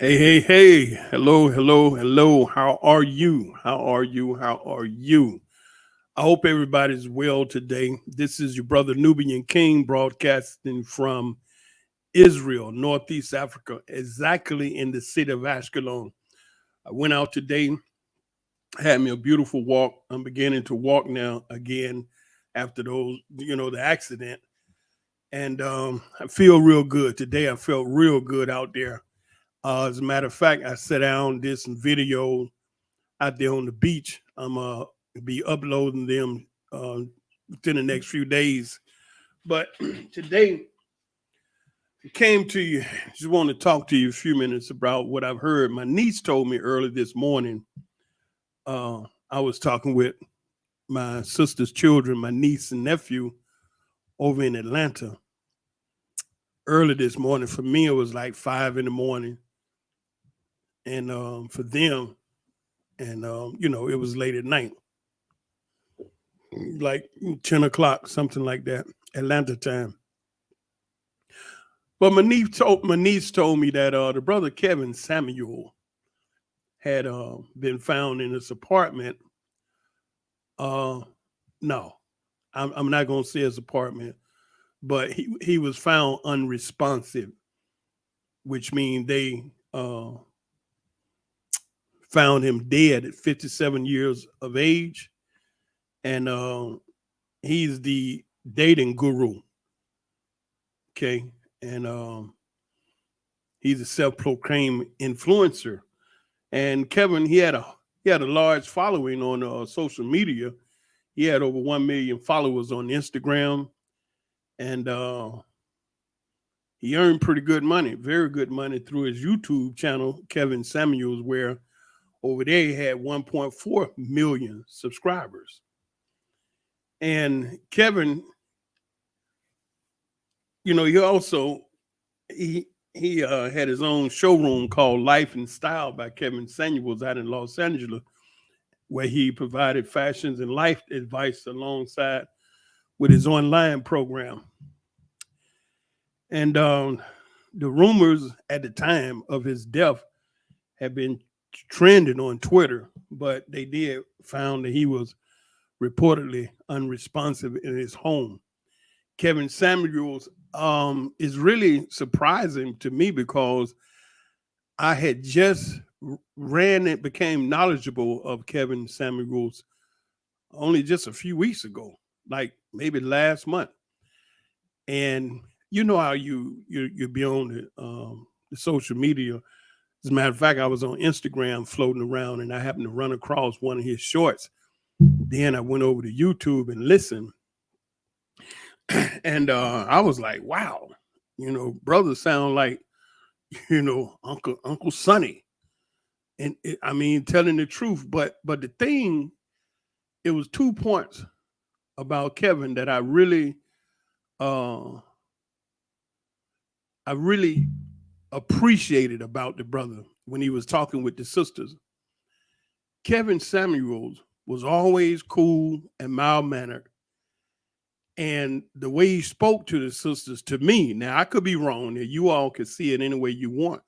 Hey, hey, hey. Hello, hello, hello. How are you? How are you? How are you? I hope everybody's well today. This is your brother Nubian King broadcasting from Israel, Northeast Africa, exactly in the city of Ashkelon. I went out today, had me a beautiful walk. I'm beginning to walk now again after the accident. And I feel real good. Today I felt real good out there. As a matter of fact, I sat down, did some video out there on the beach. I'm be uploading them within the next few days. But today I came to you, just want to talk to you a few minutes about what I've heard. My niece told me early this morning. I was talking with my sister's children, my niece and nephew, over in Atlanta early this morning. For me, it was like 5 in the morning, and for them, and it was late at night, like 10 o'clock, something like that, Atlanta time. But my niece told me that the brother Kevin Samuel had been found in his apartment. Uh, no, I'm not gonna say his apartment, but he was found unresponsive, which means they found him dead at 57 years of age, and he's the dating guru. Okay, and he's a self-proclaimed influencer. And Kevin, he had a large following on social media. He had over 1 million followers on Instagram, and he earned pretty good money, very good money through his YouTube channel, Kevin Samuels, where over there he had 1.4 million subscribers. And Kevin, he also he he had his own showroom called Life and Style by Kevin Samuels out in Los Angeles, where he provided fashions and life advice alongside with his online program. And the rumors at the time of his death had been trending on Twitter, but they did found that he was reportedly unresponsive in his home. Kevin Samuels is really surprising to me because I had just ran and became knowledgeable of Kevin Samuels only just a few weeks ago, like maybe last month. And you know how you be on the social media. As a matter of fact, I was on Instagram floating around, and I happened to run across one of his shorts. Then I went over to YouTube and listened, and I was like, "Wow, brothers sound like Uncle Sonny." And I mean, telling the truth. But the thing, it was 2 points about Kevin that uh I really appreciated about the brother when he was talking with the sisters. Kevin Samuels was always cool and mild mannered. And the way he spoke to the sisters, to me, now I could be wrong, and you all can see it any way you want.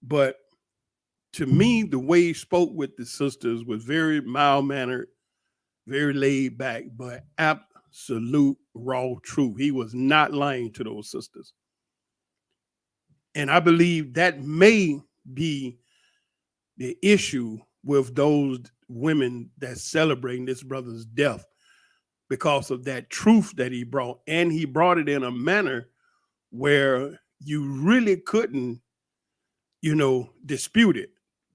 But to me, the way he spoke with the sisters was very mild mannered, very laid back, but absolute raw truth. He was not lying to those sisters. And I believe that may be the issue with those women that celebrating this brother's death because of that truth that he brought. And he brought it in a manner where you really couldn't, dispute it.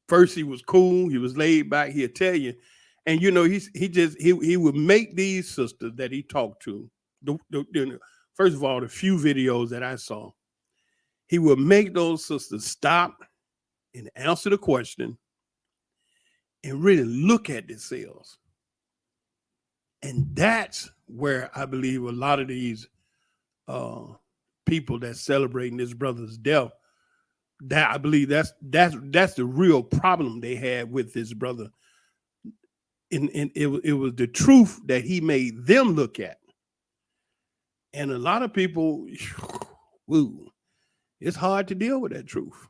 First, he was cool, he was laid back, he'll tell you. And he would make these sisters that he talked to, first of all, the few videos that I saw, he would make those sisters stop and answer the question and really look at themselves. And that's where I believe a lot of these uh, people that celebrating this brother's death, that I believe that's the real problem they had with this brother. And it was the truth that he made them look at. And a lot of people, woo, it's hard to deal with that truth.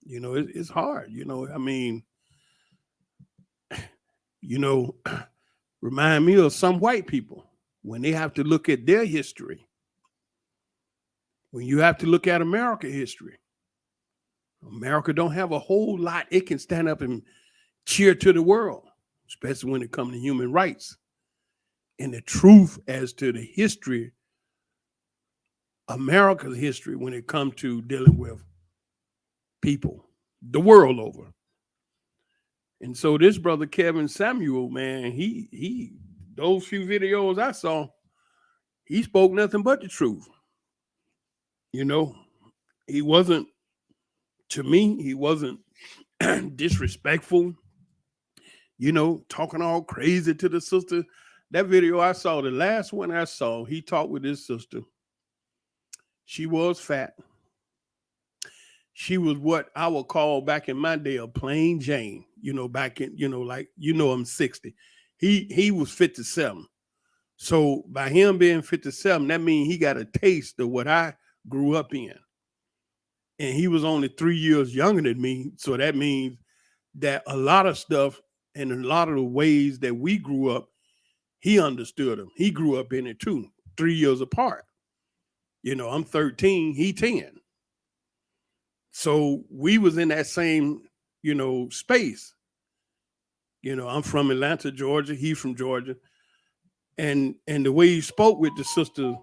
You know, it's hard. You know, I mean, you know, remind me of some white people when they have to look at their history. When you have to look at America history, America don't have a whole lot it can stand up and cheer to the world, especially when it comes to human rights and the truth as to the history, America's history, when it comes to dealing with people the world over. And so this brother Kevin Samuel, man, he those few videos I saw, he spoke nothing but the truth. You know, he wasn't, to me, he wasn't disrespectful, you know, talking all crazy to the sister. That video I saw, the last one I saw, he talked with his sister. She was fat. She was what I would call back in my day a plain Jane, you know, back in, you know, like, you know, I'm 60. He was 57. So by him being 57, that means he got a taste of what I grew up in. And he was only 3 years younger than me. So that means that a lot of stuff and a lot of the ways that we grew up, he understood them. He grew up in it too, 3 years apart. You know, I'm 13, he 10. So we was in that same, you know, space. You know, I'm from Atlanta, Georgia. He's from Georgia. And the way he spoke with the sister,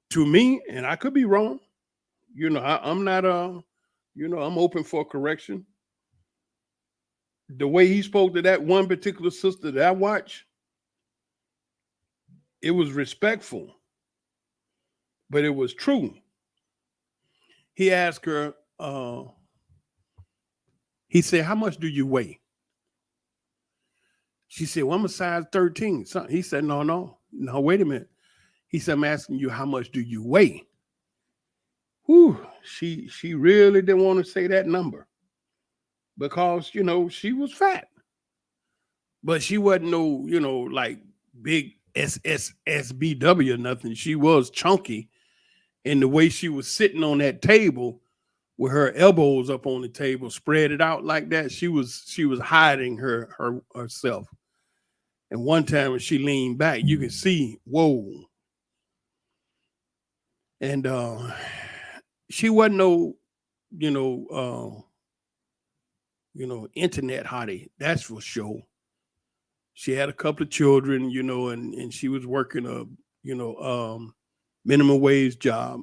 to me, and I could be wrong, you know, I'm not, you know, I'm open for correction. The way he spoke to that one particular sister that I watched, it was respectful, but it was true. He asked her, he said, "How much do you weigh?" She said, "Well, I'm a size 13." So he said, no, wait a minute. He said, "I'm asking you, how much do you weigh?" Whew, she really didn't want to say that number because, you know, she was fat. But she wasn't no, you know, like big SSSBW or nothing. She was chunky. And the way she was sitting on that table with her elbows up on the table, spread it out like that, she was hiding herself. And one time when she leaned back, you could see, whoa. And she wasn't no, internet hottie, that's for sure. She had a couple of children, you know, and she was working a, minimum wage job.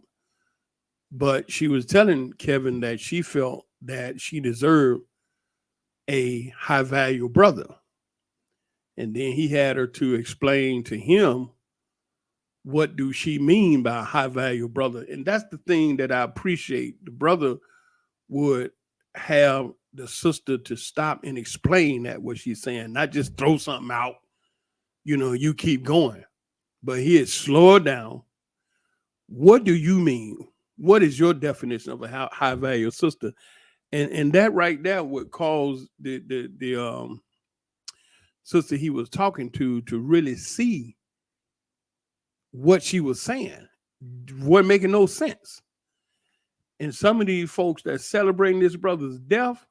But she was telling Kevin that she felt that she deserved a high value brother. And then he had her to explain to him, what do she mean by a high value brother? And that's the thing that I appreciate. The brother would have the sister to stop and explain that what she's saying, not just throw something out, you keep going. But he'd slow her down. What do you mean? What is your definition of a high value sister? And that right there would cause the sister he was talking to really see what she was saying. Wasn't making no sense. And some of these folks that celebrating this brother's death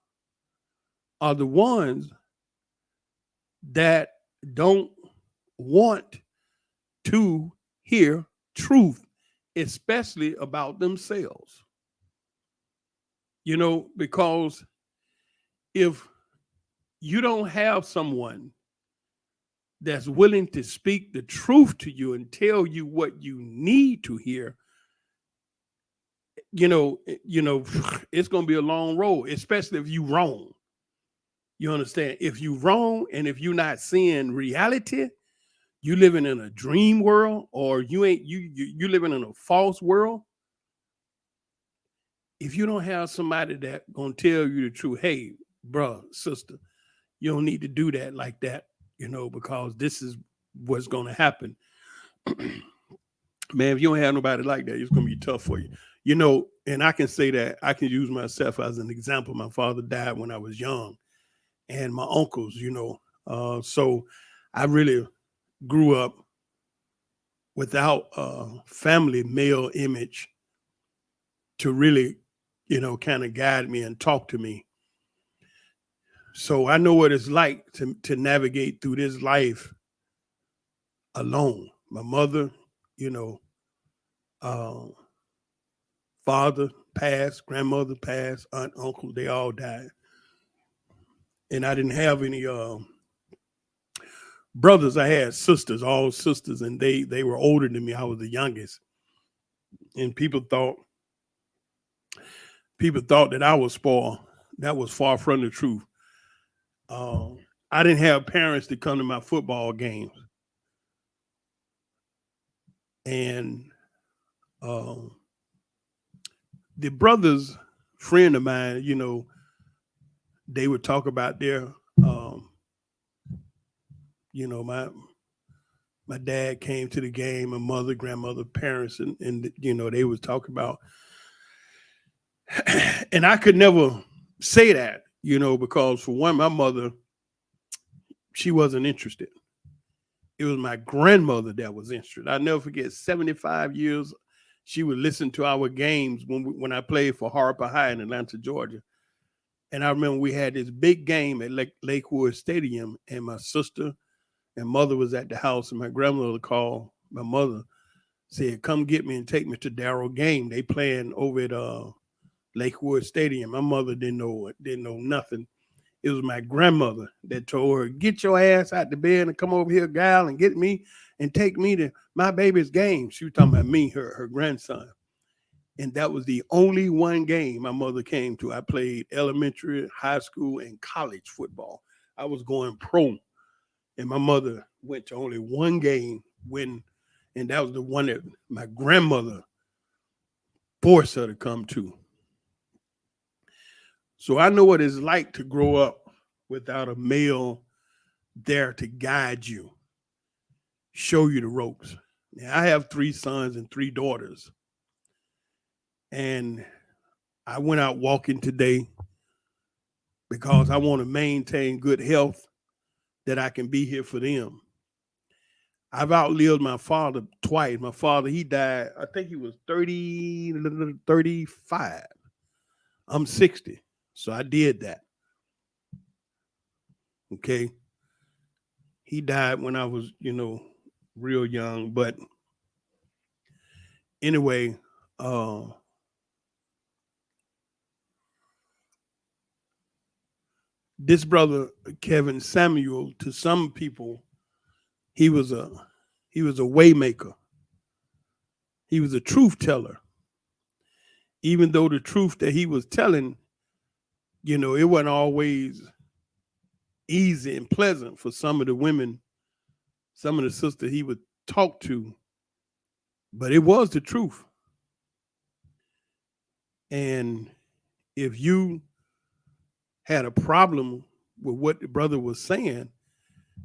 are the ones that don't want to hear truth, especially about themselves. Because if you don't have someone that's willing to speak the truth to you and tell you what you need to hear, it's going to be a long road, especially if you wrong. You understand? If you wrong and if you're not seeing reality, you living in a dream world, or you living in a false world. If you don't have somebody that gonna tell you the truth, hey, bro, sister, you don't need to do that like that, because this is what's gonna happen. Man, if you don't have nobody like that, it's gonna be tough for you. And I can say that I can use myself as an example. My father died when I was young, and my uncles, so I really grew up without a family male image to really, kind of guide me and talk to me. So I know what it's like to navigate through this life alone. My mother, you know, uh, father passed, grandmother passed, aunt, uncle, they all died. And I didn't have any brothers. I had sisters, all sisters, and they were older than me. I was the youngest. And people thought that I was spoiled. That was far from the truth. Um, I didn't have parents to come to my football games, and um, the brothers, friend of mine, they would talk about their, um, my dad came to the game, my mother, grandmother, parents, and they would talk about, and I could never say that, because for one, my mother, she wasn't interested. It was my grandmother that was interested. I never forget, 75 years, she would listen to our games when I played for Harper High in Atlanta, Georgia. And I remember we had this big game at Lakewood Stadium, and my sister and mother was at the house, and my grandmother called my mother, said, "Come get me and take me to Darrell game. They playing over at Lakewood Stadium." My mother didn't know nothing. It was my grandmother that told her, "Get your ass out the bed and come over here, gal, and get me and take me to my baby's game." She was talking about me, her grandson. And that was the only one game my mother came to. I played elementary, high school, and college football. I was going pro, and my mother went to only one game and that was the one that my grandmother forced her to come to. So I know what it's like to grow up without a male there to guide you, show you the ropes. Now, I have 3 sons and 3 daughters, and I went out walking today because I want to maintain good health that I can be here for them. I've outlived my father twice. My father, he died, I think he was 30, 35. I'm 60. So I did that. Okay. He died when I was, real young. But anyway, this brother, Kevin Samuel, to some people, he was a waymaker. He was a truth teller. Even though the truth that he was telling, it wasn't always easy and pleasant for some of the women, some of the sisters he would talk to, but it was the truth. And if you had a problem with what the brother was saying,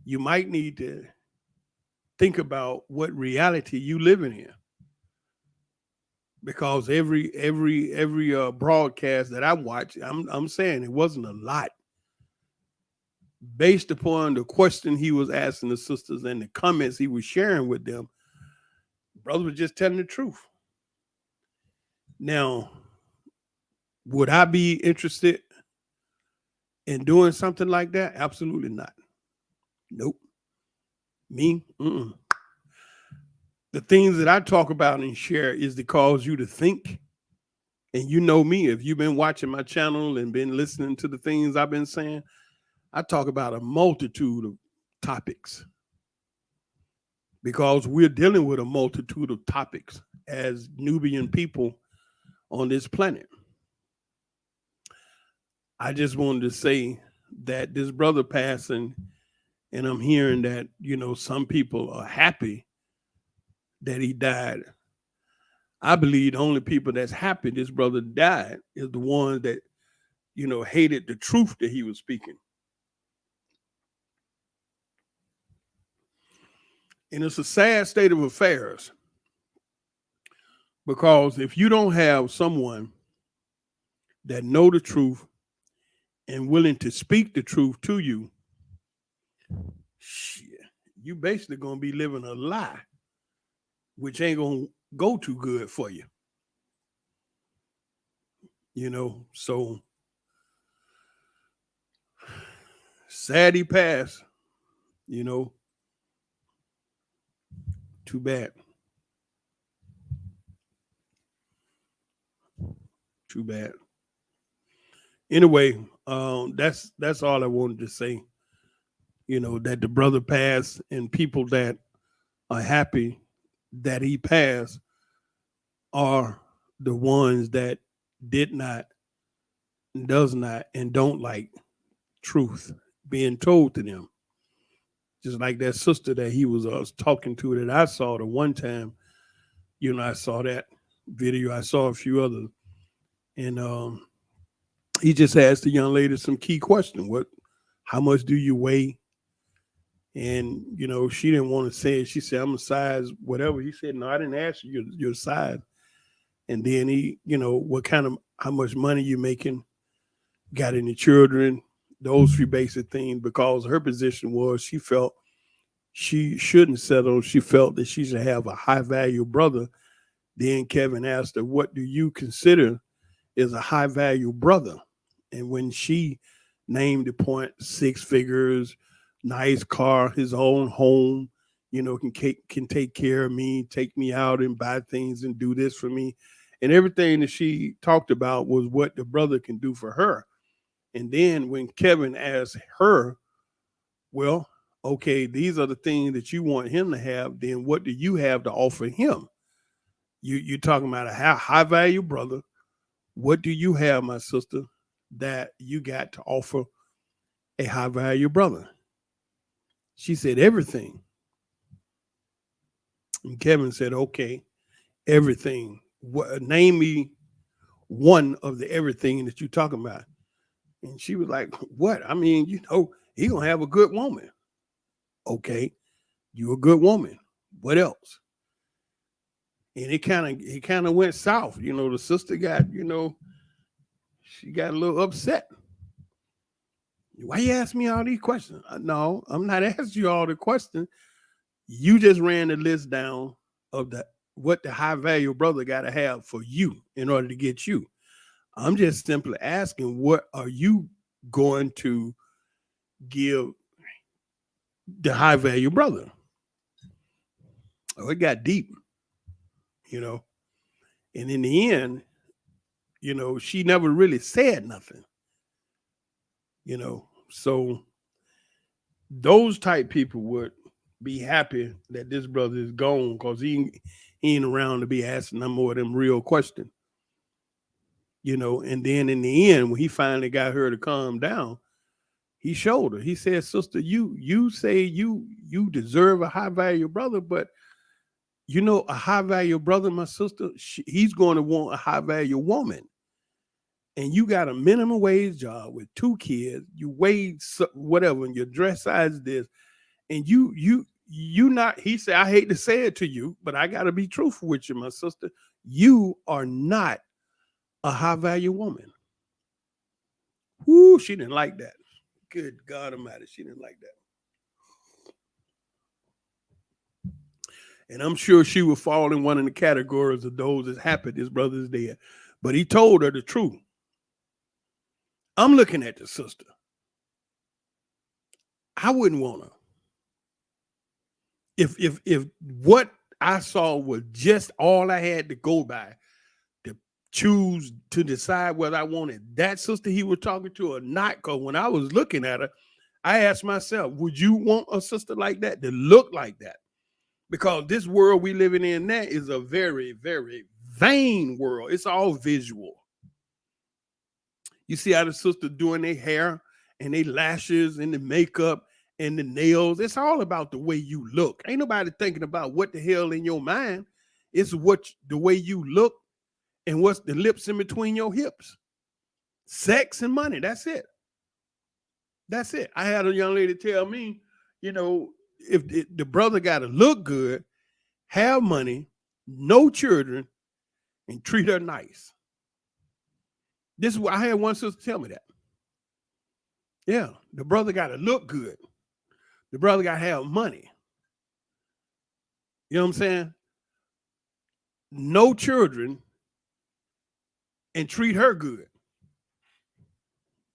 you might need to think about what reality you living in. Because every broadcast that I watched, I'm saying it wasn't a lot. Based upon the question he was asking the sisters and the comments he was sharing with them, brother was just telling the truth. Now, would I be interested in doing something like that? Absolutely not. Nope. Me? Mm-mm. The things that I talk about and share is to cause you to think. And you know me, if you've been watching my channel and been listening to the things I've been saying, I talk about a multitude of topics because we're dealing with a multitude of topics as Nubian people on this planet. I just wanted to say that this brother passing, and I'm hearing that, some people are happy that he died. I believe the only people that's happy this brother died is the ones that, hated the truth that he was speaking. And it's a sad state of affairs because if you don't have someone that know the truth and willing to speak the truth to you, shit, you basically gonna be living a lie, which ain't gonna go too good for you. So sad he passed, you know, too bad. Too bad. Anyway, that's all I wanted to say. That the brother passed, and people that are happy that he passed are the ones that did not, does not, and don't like truth being told to them. Just like that sister that he was talking to that I saw the one time. I saw that video. I saw a few others, and he just asked the young lady some key question. How much do you weigh? And she didn't want to say it. She said, "I'm a size whatever." He said, "No, I didn't ask you your size." And then he, how much money you making, got any children, those three basic things. Because her position was, she felt she shouldn't settle. She felt that she should have a high value brother. Then Kevin asked her, "What do you consider is a high value brother?" And when she named the point, 6 figures, nice car, his own home, can take care of me, take me out and buy things and do this for me. And everything that she talked about was what the brother can do for her. And then when Kevin asked her, "Well, okay, these are the things that you want him to have, then what do you have to offer him? You're talking about a high value brother. What do you have, my sister, that you got to offer a high value brother?" She said, "Everything." And Kevin said, "Okay, everything. Name me one of the everything that you're talking about." And she was like, "What? I mean, he gonna have a good woman." "Okay, you a good woman. What else?" And it kind of went south. The sister got, she got a little upset. "Why you ask me all these questions?" "No, I'm not asking you all the questions. You just ran the list down of what the high value brother got to have for you in order to get you. I'm just simply asking, what are you going to give the high value brother?" Oh, it got deep, you know. And in the end, she never really said nothing, So those type people would be happy that this brother is gone, because he ain't around to be asking no more of them real questions. And then in the end, when he finally got her to calm down, he showed her. He said, "Sister, you say you deserve a high value brother, but a high value brother, my sister, he's going to want a high value woman. And you got a minimum wage job with 2 kids. You weigh whatever, and your dress size is this, and you not." He said, "I hate to say it to you, but I got to be truthful with you, my sister. You are not a high value woman." Whoo, she didn't like that. Good God Almighty, she didn't like that. And I'm sure she would fall in one of the categories of those that's happy his brother's dead. But he told her the truth. I'm looking at the sister. I wouldn't want her. If what I saw was just all I had to go by to choose to decide whether I wanted that sister he was talking to or not, because when I was looking at her, I asked myself, would you want a sister like that to look like that? Because this world we living in now is a very, very vain world. It's all visual. You see how the sister doing their hair and their lashes and the makeup and the nails. It's all about the way you look. Ain't nobody thinking about what the hell in your mind. It's the way you look and what's the lips in between your hips. Sex and money. That's it. That's it. I had a young lady tell me, if the brother got to look good, have money, no children, and treat her nice. This is what I had one sister tell me that. Yeah, the brother got to look good. The brother got to have money. You know what I'm saying? No children, and treat her good.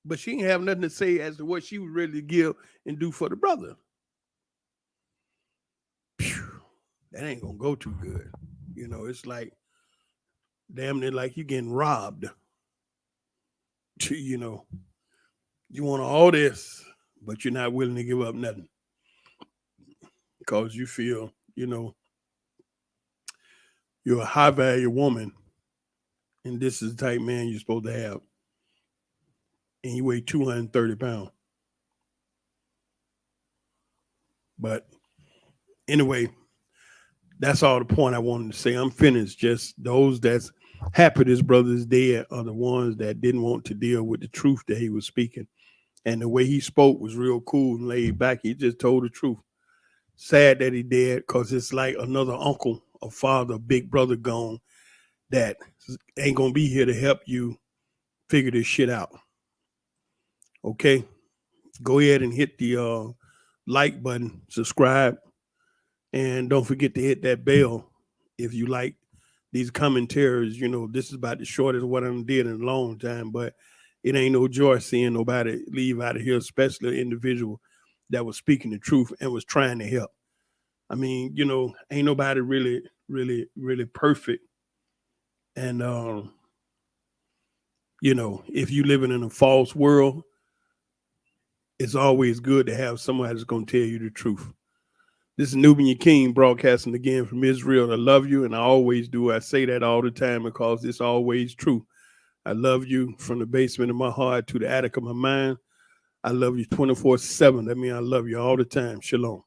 but she ain't have nothing to say as to what she would really give and do for the brother. Phew, that ain't gonna go too good. You know, it's like damn near like you getting robbed. You know, you want all this, but you're not willing to give up nothing because you feel, you know, you're a high value woman, and this is the type man you're supposed to have, and you weigh 230 pounds. But anyway, that's all the point I wanted to say. I'm finished. Just those that's happy this brother is dead are the ones that didn't want to deal with the truth that he was speaking. And the way he spoke was real cool and laid back. He just told the truth. Sad that he dead because it's like another uncle, a father, big brother gone that ain't going to be here to help you figure this shit out. Okay? Go ahead and hit the like button, subscribe, and don't forget to hit that bell if you like these commentaries. You know, this is about the shortest what I did in a long time, but it ain't no joy seeing nobody leave out of here, especially an individual that was speaking the truth and was trying to help. I mean, you know, ain't nobody really perfect. And, you know, if you living in a false world, it's always good to have somebody that's going to tell you the truth. This is Nubian King broadcasting again from Israel. I love you, and I always do. I say that all the time because it's always true. I love you from the basement of my heart to the attic of my mind. I love you 24/7. That means I love you all the time. Shalom.